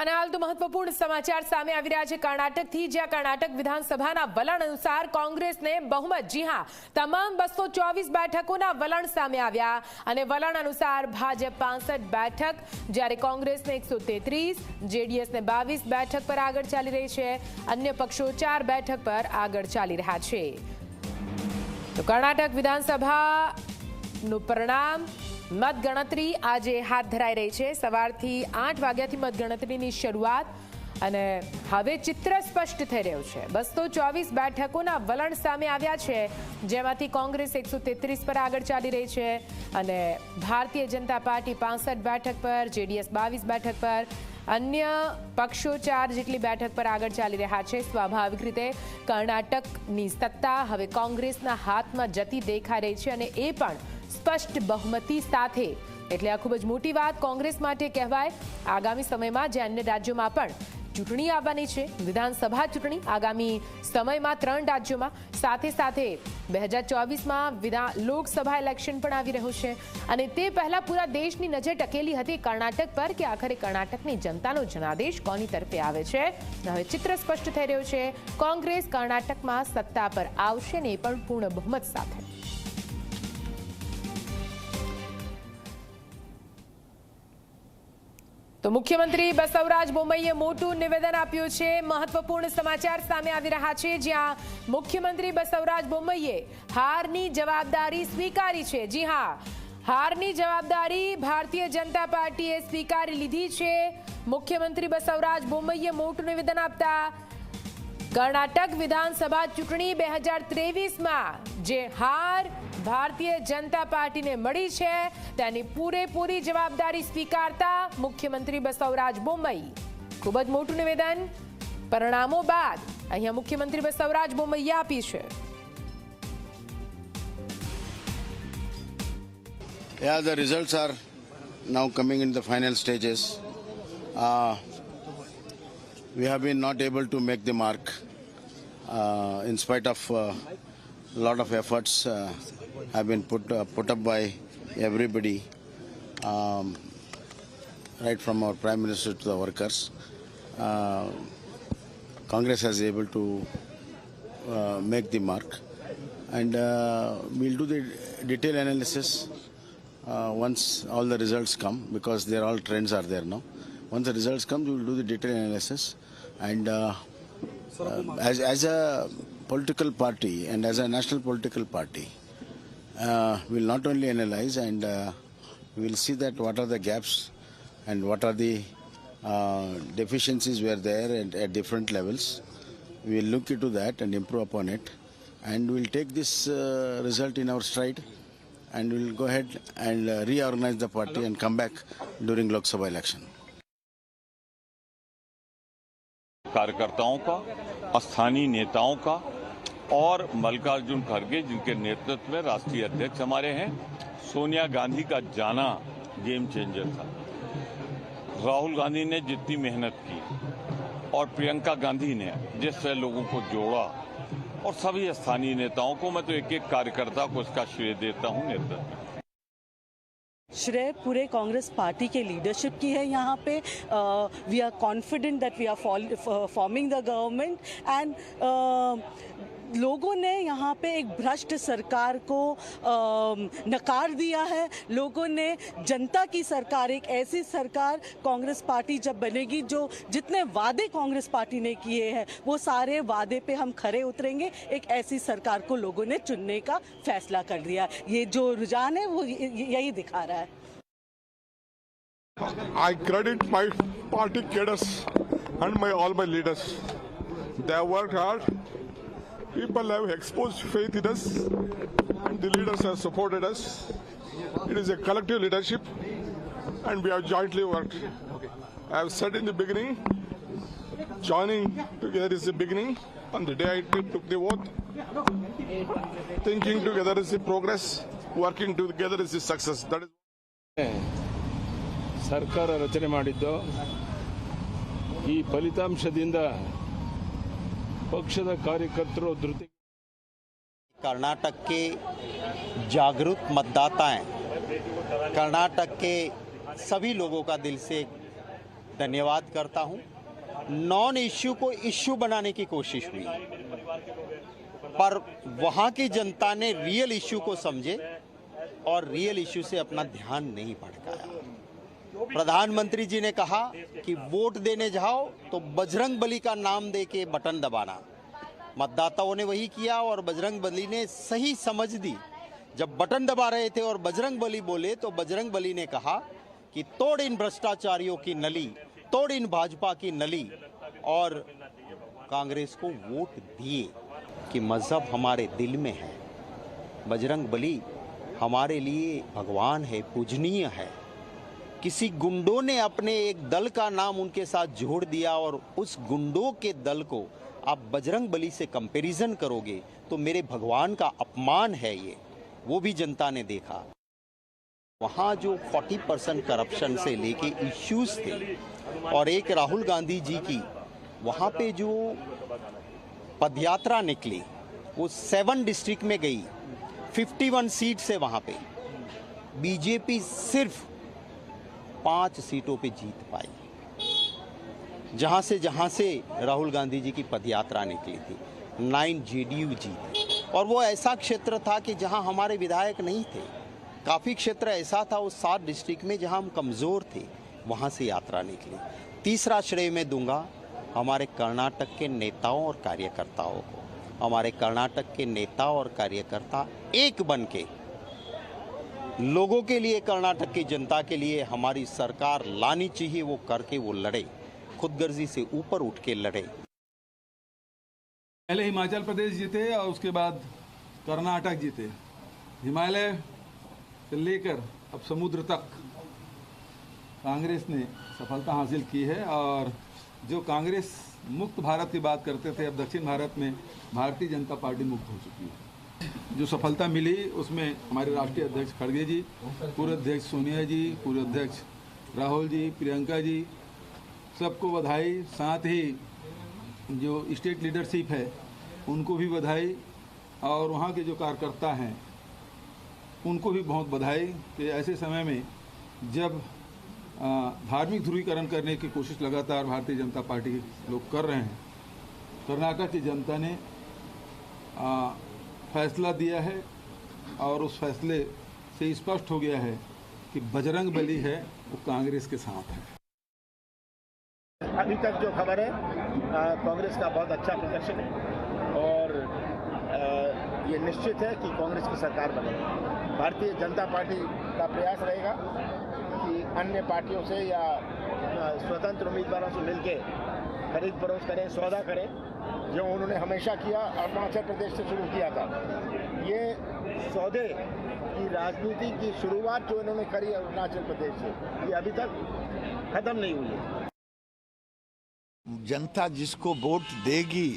અને હાલ તો મહત્વપૂર્ણ સમાચાર સામે આવી રહ્યા છે કર્ણાટકથી, જ્યાં કર્ણાટક વિધાનસભાના વલણ અનુસાર કોંગ્રેસને બહુમત, જી હા, તમામ 224 બેઠકોના વલણ સામે આવ્યા અને વલણ અનુસાર ભાજપ 65 બેઠક, જ્યારે કોંગ્રેસને 133, જેડીએસને 22 બેઠક પર આગળ ચાલી રહી છે. અન્ય પક્ષો 4 બેઠક પર આગળ ચાલી રહ્યા છે. તો કર્ણાટક વિધાનસભાનું પરિણામ મતગણતરી આજે હાથ ધરાઈ રહી છે. સવારથી 8 વાગ્યાથી મતગણતરીની શરૂઆત અને હવે ચિત્ર સ્પષ્ટ થઈ રહ્યું છે. 224 બેઠકોના વલણ સામે આવ્યા છે, જેમાંથી કોંગ્રેસ 133 પર આગળ ચાલી રહી છે અને ભારતીય જનતા પાર્ટી 65 બેઠક પર, જેડીએસ 22 બેઠક પર, અન્ય પક્ષો 4 જેટલી બેઠક પર આગળ ચાલી રહ્યા છે. સ્વાભાવિક રીતે કર્ણાટકની સત્તા હવે કોંગ્રેસના હાથમાં જતી દેખાઈ રહી છે અને એ પણ સ્પષ્ટ બહુમતી સાથે. એટલે આ ખૂબ જ મોટી વાત કોંગ્રેસ માટે કહેવાય. આગામી સમયમાં જે અન્ય રાજ્યોમાં પણ ચૂંટણી આવવાની છે, વિધાનસભા ચૂંટણી આગામી સમયમાં 3 રાજ્યોમાં, સાથે સાથે 2024માં લોકસભા ઇલેક્શન પણ આવી રહ્યું છે અને તે પહેલા પૂરા દેશની નજર ટકેલી હતી કર્ણાટક પર કે આખરે કર્ણાટકની જનતાનો જનાદેશ કોની તરફે આવે છે. હવે ચિત્ર સ્પષ્ટ થઈ રહ્યું છે. કોંગ્રેસ કર્ણાટકમાં સત્તા પર આવશે ને એ પણ પૂર્ણ બહુમત સાથે. તો મુખ્યમંત્રી બસવરાજ બોમ્મઈએ મોટું નિવેદન આપ્યું છે. મહત્વપૂર્ણ સમાચાર સામે આવી રહ્યા છે, જ્યાં મુખ્યમંત્રી બસવરાજ બોમ્મઈએ હારની જવાબદારી સ્વીકારી છે. જી હા, હારની જવાબદારી ભારતીય જનતા પાર્ટીએ સ્વીકારી લીધી છે. મુખ્યમંત્રી બસવરાજ બોમ્મઈએ મોટું નિવેદન આપતા કર્ણાટક વિધાનસભા ચૂંટણી 2023માં જે હાર ભારતીય જનતા પાર્ટીને મળી છે તેની પૂરેપૂરી જવાબદારી સ્વીકારતા મુખ્યમંત્રી બસવરાજ બોમ્મઈ ખૂબ જ મોટું નિવેદન પરિણામો બાદ અહીંયા મુખ્યમંત્રી બસવરાજ બોમ્મઈએ આપી છે. Yeah, the results are now coming in the final stages. We have been not able to make the mark in spite of a lot of efforts have been put up by everybody, right from our Prime Minister to the workers. Congress has able to make the mark, and we'll do the detailed analysis once all the results come, because they're all trends are there now. Once the results come, we will do the detailed analysis, and as a political party and as a national political party, we will not only analyze and we will see that what are the gaps and what are the deficiencies were there at different levels. We will look into that and improve upon it, and we will take this result in our stride, and we will go ahead and reorganize the party and come back during Lok Sabha election. कार्यकर्ताओं का, स्थानीय नेताओं का और मल्लिकार्जुन खड़गे जिनके नेतृत्व में राष्ट्रीय अध्यक्ष हमारे हैं, सोनिया गांधी का जाना गेम चेंजर था. राहुल गांधी ने जितनी मेहनत की और प्रियंका गांधी ने जिस तरह लोगों को जोड़ा, और सभी स्थानीय नेताओं को, मैं तो एक एक कार्यकर्ता को इसका श्रेय देता हूं. नेतृत्व श्रेय पूरे कांग्रेस पार्टी के लीडरशिप की है. यहाँ पे we are confident that we are forming the government, and लोगों ने यहाँ पे एक भ्रष्ट सरकार को नकार दिया है. लोगों ने जनता की सरकार, एक ऐसी सरकार कांग्रेस पार्टी जब बनेगी, जो जितने वादे कांग्रेस पार्टी ने किए हैं वो सारे वादे पे हम खरे उतरेंगे. एक ऐसी सरकार को लोगों ने चुनने का फैसला कर दिया. ये जो रुझान है वो यही दिखा रहा है. I credit my party cadres and all my leaders. They have worked hard. People have exposed faith in us, and the leaders have supported us. It is a collective leadership, and we have jointly worked. I have said in the beginning, joining together is the beginning. On the day I took the oath, thinking together is the progress, working together is the success. That is. ಸರ್ಕಾರ ರಚನೆ ಮಾಡಿದ್ದು ಈ ಫಲಿತಾಂಶದಿಂದ पक्षद कार्यकर्ताओं ಧೃತಿ. कर्नाटक के जागरूक मतदाता हैं. कर्नाटक के सभी लोगों का दिल से धन्यवाद करता हूं। नॉन इश्यू को इश्यू बनाने की कोशिश हुई, पर वहां की जनता ने रियल इश्यू को समझे और रियल इश्यू से अपना ध्यान नहीं भटकाया। प्रधानमंत्री जी ने कहा कि वोट देने जाओ तो बजरंग बली का नाम दे के बटन दबाना। मतदाताओं ने वही किया और बजरंग बली ने सही समझ दी। जब बटन दबा रहे थे और बजरंग बली बोले तो बजरंग बली ने कहा कि तोड़ इन भ्रष्टाचारियों की नली, तोड़ इन भाजपा की नली, और कांग्रेस को वोट दिए। कि मजहब हमारे दिल में है, बजरंग बली हमारे लिए भगवान है, पूजनीय है। किसी गुंडों ने अपने एक दल का नाम उनके साथ जोड़ दिया और उस गुंडों के दल को आप बजरंग बली से कंपैरिजन करोगे तो मेरे भगवान का अपमान है। ये वो भी जनता ने देखा। वहाँ जो 40% करप्शन से लेके इश्यूज थे, और एक राहुल गांधी जी की वहाँ पे जो पदयात्रा निकली वो 7 डिस्ट्रिक्ट में गई, 51 सीट से वहाँ पे बीजेपी सिर्फ 5 सीटों पे जीत पाई। जहाँ से राहुल गांधी जी की पदयात्रा निकली थी 9 जेडीयू जीते। और वो ऐसा क्षेत्र था कि जहाँ हमारे विधायक नहीं थे। काफ़ी क्षेत्र ऐसा था उस 7 डिस्ट्रिक्ट में जहाँ हम कमज़ोर थे, वहाँ से यात्रा निकली। तीसरा श्रेय मैं दूंगा हमारे कर्नाटक के नेताओं और कार्यकर्ताओं को। हमारे कर्नाटक के नेता और कार्यकर्ता एक बन के लोगों के लिए, कर्नाटक की जनता के लिए हमारी सरकार लानी चाहिए, वो करके वो लड़े, खुदगर्जी से ऊपर उठ के लड़े। पहले हिमाचल प्रदेश जीते और उसके बाद कर्नाटक जीते। हिमालय से लेकर अब समुद्र तक कांग्रेस ने सफलता हासिल की है। और जो कांग्रेस मुक्त भारत की बात करते थे, अब दक्षिण भारत में भारतीय जनता पार्टी मुक्त हो चुकी है। जो सफलता मिली उसमें हमारे राष्ट्रीय अध्यक्ष खड़गे जी, पूर्व अध्यक्ष सोनिया जी, पूर्व अध्यक्ष राहुल जी, प्रियंका जी, सबको बधाई। साथ ही जो स्टेट लीडरशिप है उनको भी बधाई, और वहाँ के जो कार्यकर्ता हैं उनको भी बहुत बधाई कि ऐसे समय में जब धार्मिक ध्रुवीकरण करने की कोशिश लगातार भारतीय जनता पार्टी के लोग कर रहे हैं, कर्नाटक की जनता ने फैसला दिया है और उस फैसले से स्पष्ट हो गया है कि बजरंग बली है वो कांग्रेस के साथ है। अभी तक जो खबर है कांग्रेस का बहुत अच्छा प्रदर्शन है और ये निश्चित है कि कांग्रेस की सरकार बनेगी। भारतीय जनता पार्टी का प्रयास रहेगा कि अन्य पार्टियों से या स्वतंत्र उम्मीदवारों से मिलकर खरीद फरोख्त करें, सौदा करें, जो उन्होंने हमेशा किया। अरुणाचल प्रदेश से शुरू किया था। ये सौदे की राजनीति की शुरुआत जो इन्होंने करी अरुणाचल प्रदेश से, ये अभी तक खत्म नहीं हुई है। जनता जिसको वोट देगी,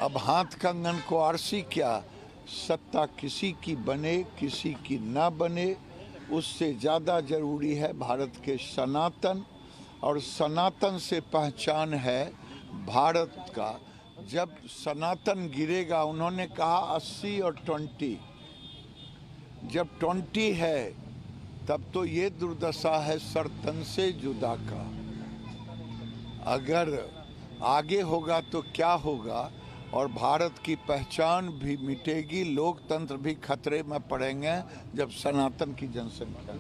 अब हाथ कंगन को आरसी क्या, सत्ता किसी की बने किसी की ना बने, उससे ज़्यादा जरूरी है भारत के सनातन, और सनातन से पहचान है भारत का। जब सनातन गिरेगा, उन्होंने कहा 80 और 20, जब 20 है तब तो ये दुर्दशा है सरतन से जुदा का। अगर आगे होगा तो क्या होगा, और भारत की पहचान भी मिटेगी, लोकतंत्र भी खतरे में पड़ेंगे जब सनातन की जनसंख्या